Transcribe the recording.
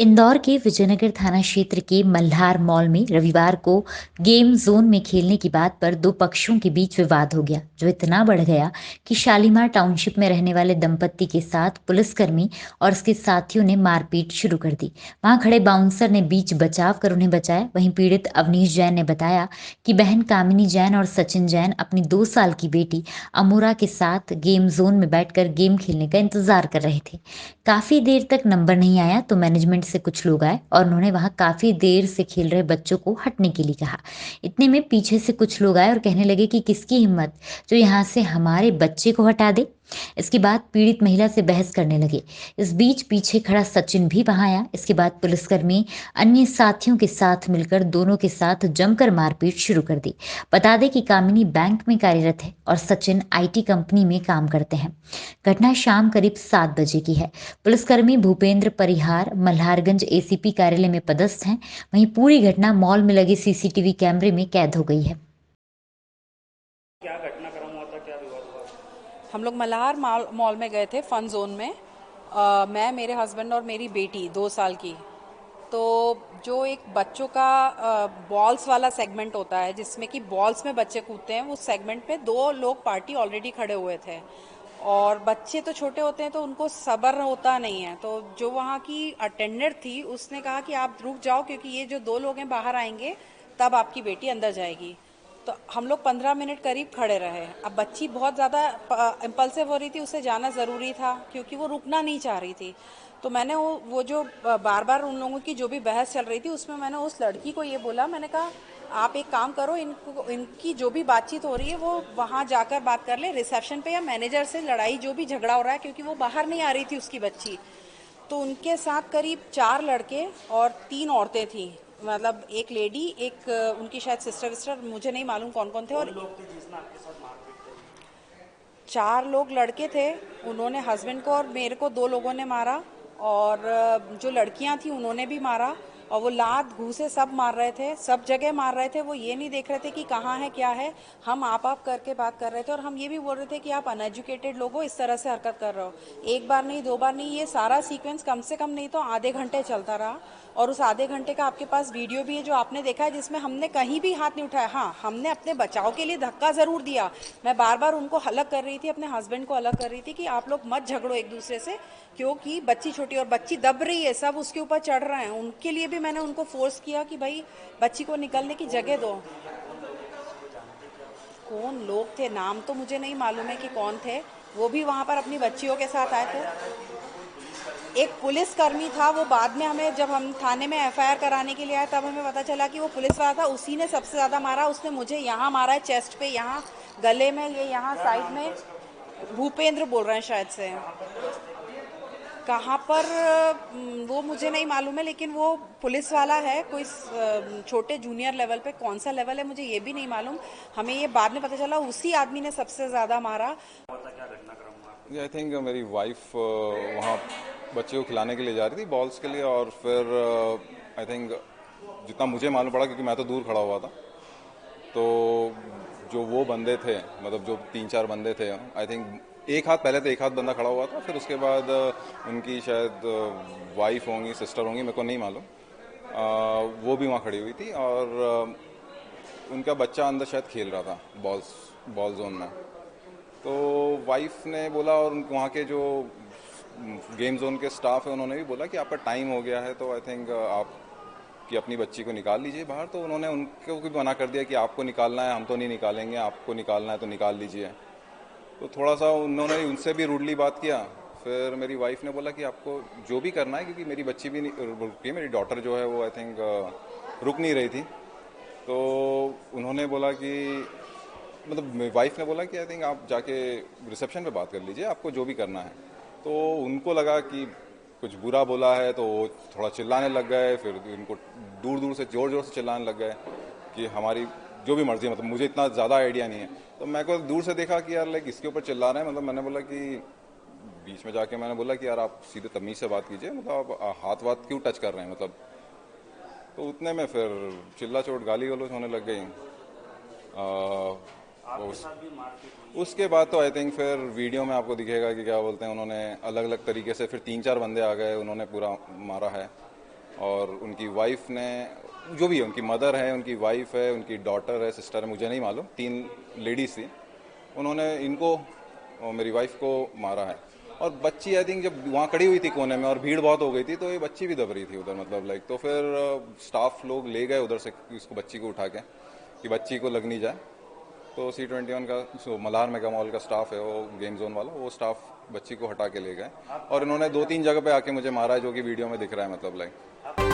इंदौर के विजयनगर थाना क्षेत्र के मल्हार मॉल में रविवार को गेम जोन में खेलने की बात पर दो पक्षों के बीच विवाद हो गया, जो इतना बढ़ गया कि शालीमार टाउनशिप में रहने वाले दंपत्ति के साथ पुलिसकर्मी और उसके साथियों ने मारपीट शुरू कर दी। वहां खड़े बाउंसर ने बीच बचाव कर उन्हें बचाया। वहीं पीड़ित अवनीश जैन ने बताया कि बहन कामिनी जैन और सचिन जैन अपनी 2 साल की बेटी अमूरा के साथ गेम जोन में बैठकर गेम खेलने का इंतजार कर रहे थे। काफी देर तक नंबर नहीं आया तो मैनेजमेंट से कुछ लोग आए और उन्होंने वहां काफी देर से खेल रहे बच्चों को हटने के लिए कहा। इतने में पीछे से कुछ लोग आए और कहने लगे कि किसकी हिम्मत जो यहाँ से हमारे बच्चे को हटा दे। इसके बाद पीड़ित महिला से बहस करने लगे। इस बीच पीछे खड़ा सचिन भी वहां आया। इसके बाद पुलिसकर्मी अन्य साथियों के साथ मिलकर दोनों के साथ जमकर मारपीट शुरू कर दी। बता दें कि कामिनी बैंक में कार्यरत है और सचिन आईटी कंपनी में काम करते हैं। घटना शाम करीब 7 बजे की है। पुलिसकर्मी भूपेंद्र परिहार मल्हारगंज एसीपी कार्यालय में पदस्थ हैं। वहीं पूरी घटना मॉल में लगे सीसीटीवी कैमरे में कैद हो गई है। क्या घटनाक्रम हुआ था, क्या विवाद हुआ? हम लोग मल्हार मॉल में गए थे फन जोन में। मैं, मेरे हस्बैंड और मेरी बेटी 2 साल की। तो जो एक बच्चों का बॉल्स वाला सेगमेंट होता है जिसमें कि बॉल्स में बच्चे कूदते हैं, उस सेगमेंट में दो लोग पार्टी ऑलरेडी खड़े हुए थे। और बच्चे तो छोटे होते हैं तो उनको सब्र होता नहीं है। तो जो वहाँ की अटेंडेंट थी उसने कहा कि आप रुक जाओ, क्योंकि ये जो दो लोग हैं बाहर आएंगे तब आपकी बेटी अंदर जाएगी। तो हम लोग 15 मिनट करीब खड़े रहे। अब बच्ची बहुत ज़्यादा इम्पल्सिव हो रही थी, उसे जाना ज़रूरी था क्योंकि वो रुकना नहीं चाह रही थी। तो मैंने वो जो बार बार उन लोगों की जो भी बहस चल रही थी उसमें मैंने उस लड़की को ये बोला, मैंने कहा आप एक काम करो, इनकी जो भी बातचीत हो रही है वो वहाँ जाकर बात कर ले रिसेप्शन पे, या मैनेजर से लड़ाई जो भी झगड़ा हो रहा है, क्योंकि वो बाहर नहीं आ रही थी उसकी बच्ची। तो उनके साथ करीब 4 लड़के और 3 औरतें थी। मतलब एक लेडी, एक उनकी शायद सिस्टर विस्टर, मुझे नहीं मालूम कौन कौन थे। कौन और लोग थे जिसने आपके साथ मारपीट करी? 4 लोग लड़के थे। उन्होंने हस्बैंड को और मेरे को 2 लोगों ने मारा। और जो लड़कियां थी उन्होंने भी मारा। और वो लात घूंसे सब मार रहे थे, सब जगह मार रहे थे। वो ये नहीं देख रहे थे कि कहाँ है क्या है। हम आप करके बात कर रहे थे और हम ये भी बोल रहे थे कि आप अनएजुकेटेड लोग हो, इस तरह से हरकत कर रहे हो। एक बार नहीं, 2 बार नहीं, ये सारा सीक्वेंस कम से कम नहीं तो आधे घंटे चलता रहा। और उस आधे घंटे का आपके पास वीडियो भी है जो आपने देखा है, जिसमें हमने कहीं भी हाथ नहीं उठाया। हाँ, हमने अपने बचाव के लिए धक्का ज़रूर दिया। मैं बार बार उनको अलग कर रही थी, अपने हस्बैंड को अलग कर रही थी कि आप लोग मत झगड़ो एक दूसरे से, क्योंकि बच्ची छोटी और बच्ची दब रही है, सब उसके ऊपर चढ़ रहे हैं। उनके लिए भी मैंने उनको फोर्स किया कि भाई बच्ची को निकलने की जगह दो। कौन लोग थे? आप उसको जानते थे? आप कौन लोग थे नाम तो मुझे नहीं मालूम है कि कौन थे। वो भी वहाँ पर अपनी बच्चियों के साथ आए बताया थे। जा रहा है कि कोई पुलिसकर्मी एक पुलिसकर्मी था, वो बाद में हमें, जब हम थाने में एफआईआर कराने के लिए आए तब हमें पता चला कि वो पुलिस वाला था। उसी ने सबसे ज़्यादा मारा। उसने मुझे यहाँ मारा है, चेस्ट पे, यहाँ गले में, ये यहाँ क्या साइड नाम था में। इसका? भूपेंद्र बोल रहे हैं शायद से। कहाँ पर पुलिस थी? कहाँ पर वो मुझे नहीं मालूम है, लेकिन वो पुलिस वाला है। कोई छोटे जूनियर लेवल पे, कौन सा लेवल है मुझे ये भी नहीं मालूम। हमें ये बाद में पता चला उसी आदमी ने सबसे ज़्यादा मारा। हुआ था, क्या घटनाक्रम हुआ आपके? आई थिंक मेरी वाइफ वहाँ बच्चे को खिलाने के लिए जा रही थी बॉल्स के लिए, और फिर आई थिंक जितना मुझे मालूम पड़ा, क्योंकि मैं तो दूर खड़ा हुआ था, तो जो वो बंदे थे, मतलब जो 3-4 बंदे थे, आई थिंक एक हाथ, पहले तो एक हाथ बंदा खड़ा हुआ था, फिर उसके बाद उनकी शायद वाइफ होंगी, सिस्टर होंगी, मेरे को नहीं मालूम, वो भी वहाँ खड़ी हुई थी। और उनका बच्चा अंदर शायद खेल रहा था बॉल जोन में। तो वाइफ ने बोला, और वहाँ के जो गेम जोन के स्टाफ है उन्होंने भी बोला कि आपका टाइम हो गया है, तो आई थिंक आप कि अपनी बच्ची को निकाल लीजिए बाहर। तो उन्होंने उनको भी मना कर दिया कि आपको निकालना है, हम तो नहीं निकालेंगे, आपको निकालना है तो निकाल लीजिए। तो थोड़ा सा उन्होंने उनसे भी रूडली बात किया। फिर मेरी वाइफ ने बोला कि आपको जो भी करना है, क्योंकि मेरी बच्ची भी रुकी है, मेरी डॉटर जो है वो आई थिंक रुक नहीं रही थी। तो उन्होंने बोला कि, मतलब मेरी वाइफ ने बोला कि आई थिंक आप जाके रिसेप्शन पे बात कर लीजिए, आपको जो भी करना है। तो उनको लगा कि कुछ बुरा बोला है, तो वो थोड़ा चिल्लाने लग गए। फिर उनको दूर दूर से ज़ोर ज़ोर से चिल्लाने लग गए कि हमारी जो भी मर्जी है, मतलब मुझे इतना ज़्यादा आइडिया नहीं है। तो मैं को दूर से देखा कि यार लाइक इसके ऊपर चिल्ला रहे हैं, मतलब मैंने बोला कि बीच में जाके मैंने बोला कि यार आप सीधे तमीज़ से बात कीजिए, मतलब आप हाथ वाथ क्यों टच कर रहे हैं, मतलब। तो उतने में फिर चिल्ला चोट गाली गलौज होने लग गई। आपके उस, साथ भी मारपीट हुई है? उसके बाद तो आई थिंक फिर वीडियो में आपको दिखेगा कि क्या बोलते हैं, उन्होंने अलग अलग तरीके से फिर 3-4 बंदे आ गए, उन्होंने पूरा मारा है। और उनकी वाइफ ने, जो भी है, उनकी मदर है, उनकी वाइफ है, उनकी डॉटर है, सिस्टर है, मुझे नहीं मालूम, 3 लेडीज थी, उन्होंने इनको और मेरी वाइफ को मारा है। और बच्ची आई थिंक जब वहाँ खड़ी हुई थी कोने में और भीड़ बहुत हो गई थी, तो ये बच्ची भी दब रही थी उधर, मतलब लाइक, तो फिर स्टाफ लोग ले गए उधर से इसको, बच्ची को उठा के, कि बच्ची को लग नहीं जाए। तो C21 का जो मल्हार मेगा मॉल का स्टाफ है, वो गेम जोन वाला, वो स्टाफ बच्ची को हटा के ले गए और इन्होंने 2-3 जगह पे आके मुझे मारा है, जो कि वीडियो में दिख रहा है, मतलब लाइक।